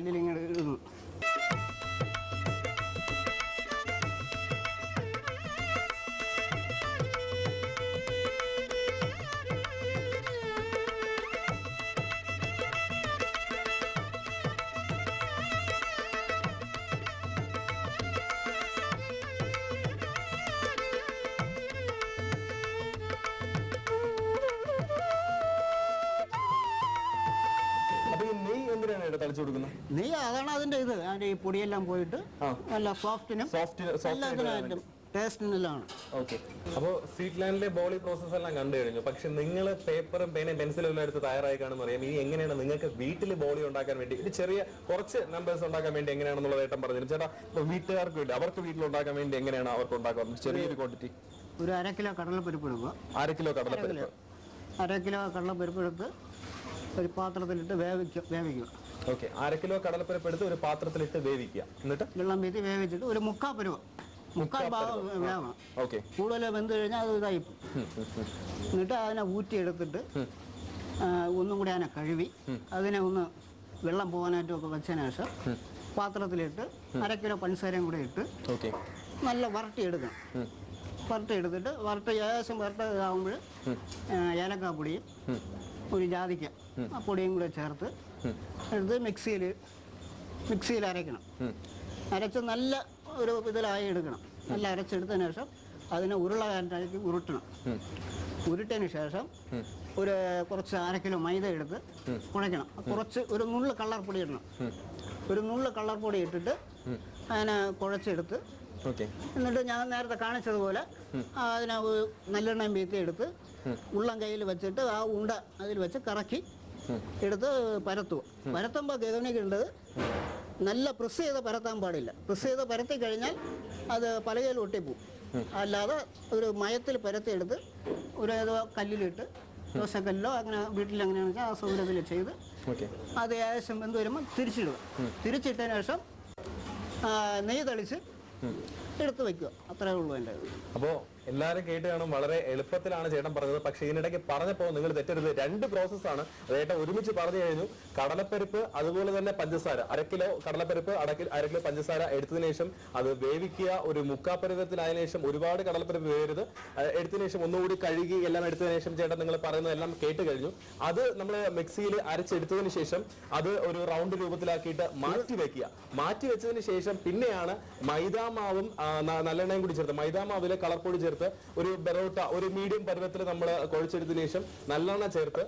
കല്ലിലിങ്ങനെ ഇടുന്നു. നെയ്യ് അതാണ് അതിന്റെ ഇത്. അതിന്റെ ഈ പൊടിയെല്ലാം പോയിട്ട് നല്ല സോഫ്റ്റിനും എല്ലാത്തിനായിട്ടും ടേസ്റ്റിനെല്ലാം. ഓക്കെ. അപ്പോൾ സ്വീറ്റ്ലാൻഡിലെ ബോളി പ്രോസസ് എല്ലാം കണ്ടു കഴിഞ്ഞു. പക്ഷെ നിങ്ങൾ പേപ്പറും പേനയും പെൻസിലും എല്ലാം എടുത്ത് തയ്യാറായി കാണുമെന്ന് അറിയാം. ഇനി എങ്ങനെയാണ് നിങ്ങൾക്ക് വീട്ടിൽ ബോളി ഉണ്ടാക്കാൻ വേണ്ടി ഇത് ചെറിയ കുറച്ച് നമ്പേഴ്സ് ഉണ്ടാക്കാൻ വേണ്ടി എങ്ങനെയാണെന്നുള്ള ഏട്ടൻ പറഞ്ഞു. ചേട്ടാ വീട്ടുകാർക്ക് വേണ്ടി അവർക്ക് വീട്ടിൽ ഉണ്ടാക്കാൻ വേണ്ടി എങ്ങനെയാണ് അവർക്ക് ഉണ്ടാക്കുന്നത്? ചെറിയൊരു ക്വാണ്ടിറ്റി ഒരു 1/2 കിലോ കടലപ്പരിപ്പ് എടുക്കുക. 1/2 കിലോ കടലപ്പരിപ്പ് 1/2 കിലോ കടലപ്പരിപ്പ് എടുത്ത് ഒരു പാത്രത്തിലിട്ട് വേവിക്കുക. ഓക്കെ. 1/2 കിലോ കടലപ്പരിപ്പ് എടുത്ത് ഒരു പാത്രത്തിലിട്ട് വേവിക്കുക. എന്നിട്ട് വെള്ളം വീത്തി വേവിച്ചിട്ട് ഒരു മുക്കാൽ ഭാഗം വേവണം. ഓക്കെ. കൂടുതൽ വെന്ത് കഴിഞ്ഞാൽ അത് ഇതായി. എന്നിട്ട് അതിനെ ഊറ്റിയെടുത്തിട്ട് ഒന്നും കൂടി അതിനെ കഴുകി അതിനെ ഒന്ന് വെള്ളം പോകാനായിട്ടും ഒക്കെ വെച്ചതിന് ശേഷം പാത്രത്തിലിട്ട് 1/2 കിലോ പഞ്ചസാരയും കൂടെ ഇട്ട് നല്ല വരട്ടിയെടുക്കണം. വരട്ടിയെടുത്തിട്ട് ഏകദേശം വരട്ടാകുമ്പോൾ ഏലക്കാപ്പൊടിയും ഒരു ജാതിക്ക ആ പൊടിയും കൂടെ ചേർത്ത് എടുത്ത് മിക്സിയിൽ അരയ്ക്കണം. അരച്ച് നല്ല ഒരു ഇതിലായി എടുക്കണം. നല്ല അരച്ചെടുത്തതിന് ശേഷം അതിനെ ഉരുളാക്കി ഉരുട്ടണം. ഉരുട്ടതിന് ശേഷം കുറച്ച് 1/2 കിലോ മൈദ എടുത്ത് കുഴയ്ക്കണം. കുറച്ച് ഒരു നുള്ള് കളർപ്പൊടി ഇടണം. ഒരു നുള്ള് കളർപ്പൊടി ഇട്ടിട്ട് അതിനെ കുഴച്ചെടുത്ത് എന്നിട്ട് ഞാൻ നേരത്തെ കാണിച്ചതുപോലെ അതിനെ നല്ലെണ്ണയും വീത്തി എടുത്ത് ഉള്ളം കയ്യിൽ വെച്ചിട്ട് ആ ഉണ്ട അതിൽ വെച്ച് കറക്കി എടുത്ത് പരത്തുക. പരത്തുമ്പോൾ ഗവനിക്കേണ്ടത് നല്ല പ്രസ് ചെയ്ത് പരത്താൻ പാടില്ല. പ്രസ് ചെയ്ത് പരത്തി കഴിഞ്ഞാൽ അത് പലകയിൽ ഒട്ടിപ്പോവും. അല്ലാതെ ഒരു മയത്തിൽ പരത്തിയെടുത്ത് ഒരു കല്ലിലിട്ട് ദോശക്കല്ലോ അങ്ങനെ വീട്ടിലെങ്ങനെയാണെന്ന് വെച്ചാൽ ആ സൗകര്യത്തിൽ ചെയ്ത് അത് ഏകദേശം വെന്ത് വരുമ്പോൾ തിരിച്ചിടുക. തിരിച്ചിട്ടതിന് ശേഷം നെയ്യ് തളിച്ച് എടുത്ത് വെക്കുക. അത്രേ ഉള്ളൂ എൻ്റെ. അപ്പോൾ എല്ലാവരും കേട്ട് കാണും. വളരെ എളുപ്പത്തിലാണ് ചേട്ടൻ പറഞ്ഞത്. പക്ഷേ ഇതിനിടയ്ക്ക് പറഞ്ഞപ്പോൾ നിങ്ങൾ തെറ്റരുത്. 2 പ്രോസസ്സാണ് ചേട്ടൻ ഒരുമിച്ച് പറഞ്ഞു കഴിഞ്ഞു. കടലപ്പരിപ്പ് അതുപോലെ തന്നെ പഞ്ചസാര 1/2 കിലോ കടലപ്പരിപ്പ് 1/2 കിലോ പഞ്ചസാര എടുത്തതിനു ശേഷം അത് വേവിക്കുക. ഒരു മുക്കാപ്പരുവത്തിലായതിനു ശേഷം ഒരുപാട് കടലപ്പരിപ്പ് വേവരുത്. എടുത്തതിനു ശേഷം ഒന്നുകൂടി കഴുകി എല്ലാം എടുത്തതിനു ശേഷം ചേട്ടൻ നിങ്ങൾ പറയുന്നതെല്ലാം കേട്ട് കഴിഞ്ഞു. അത് നമ്മൾ മിക്സിയിൽ അരച്ചെടുത്തതിന് ശേഷം അത് ഒരു റൗണ്ട് രൂപത്തിലാക്കിയിട്ട് മാറ്റി വെക്കുക. മാറ്റി വെച്ചതിന് ശേഷം പിന്നെയാണ് മൈദാമാവും നല്ലെണ്ണയും കൂടി ചേർത്ത് മൈദാമാവിലെ കളർപ്പൊടി ചേർത്ത് ഒരു ബെറോട്ട ഒരു മീഡിയം പരുവത്തിൽ നമ്മൾ കുഴച്ചെടുത്തതിന് ശേഷം നല്ലെണ്ണ ചേർത്ത്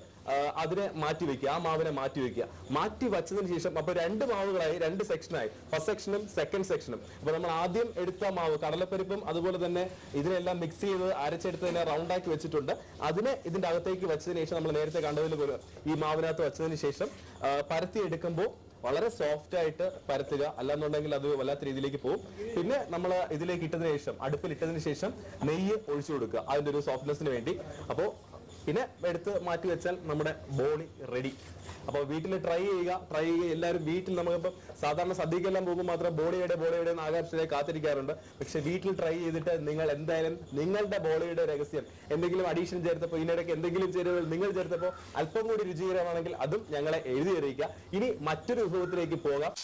അതിനെ മാറ്റി വെക്കുക. ആ മാവിനെ മാറ്റി വെക്കുക. മാറ്റി വെച്ചതിന് ശേഷം അപ്പൊ 2 മാവുകളായി 2 സെക്ഷനായി. ഫസ്റ്റ് സെക്ഷനും സെക്കൻഡ് സെക്ഷനും. അപ്പൊ നമ്മൾ ആദ്യം എടുത്ത മാവ് കടലപ്പരിപ്പും അതുപോലെ തന്നെ ഇതിനെല്ലാം മിക്സ് ചെയ്ത് അരച്ചെടുത്തതിനെ റൗണ്ടാക്കി വെച്ചിട്ടുണ്ട്. അതിനെ ഇതിന്റെ അകത്തേക്ക് വെച്ചതിന് ശേഷം നമ്മൾ നേരത്തെ കണ്ടതിൽ ഈ മാവിനകത്ത് വെച്ചതിന് ശേഷം പരത്തി എടുക്കുമ്പോൾ വളരെ സോഫ്റ്റ് ആയിട്ട് പരത്തുക. അല്ലാന്നുണ്ടെങ്കിൽ അത് വല്ലാത്ത രീതിയിലേക്ക് പോകും. പിന്നെ നമ്മൾ ഇതിലേക്ക് ഇട്ടതിന് ശേഷം അടുപ്പിൽ ഇട്ടതിന് ശേഷം നെയ്യ് ഒഴിച്ചു കൊടുക്കുക അതിന്റെ ഒരു സോഫ്റ്റ്നെസ്സിന് വേണ്ടി. അപ്പോൾ പിന്നെ എടുത്ത് മാറ്റി വെച്ചാൽ നമ്മുടെ ബോളി റെഡി. അപ്പോൾ വീട്ടിൽ ട്രൈ ചെയ്യുക. എല്ലാവരും വീട്ടിൽ നമുക്കിപ്പം സാധാരണ സദ്യക്കെല്ലാം പോകുമ്പോൾ മാത്രം ബോളിയുടെ ആകാംക്ഷയെ കാത്തിരിക്കാറുണ്ട്. പക്ഷെ വീട്ടിൽ ട്രൈ ചെയ്തിട്ട് നിങ്ങൾ എന്തായാലും നിങ്ങളുടെ ബോളിയുടെ രഹസ്യം എന്തെങ്കിലും അഡീഷൻ ചേർത്തപ്പോൾ ഇതിനിടയ്ക്ക് എന്തെങ്കിലും ചേരുവകൾ നിങ്ങൾ ചേർത്തപ്പോൾ അല്പം കൂടി രുചികരമാണെങ്കിൽ അതും ഞങ്ങളെ എഴുതി അറിയിക്കുക. ഇനി മറ്റൊരു വിഭവത്തിലേക്ക് പോകാം.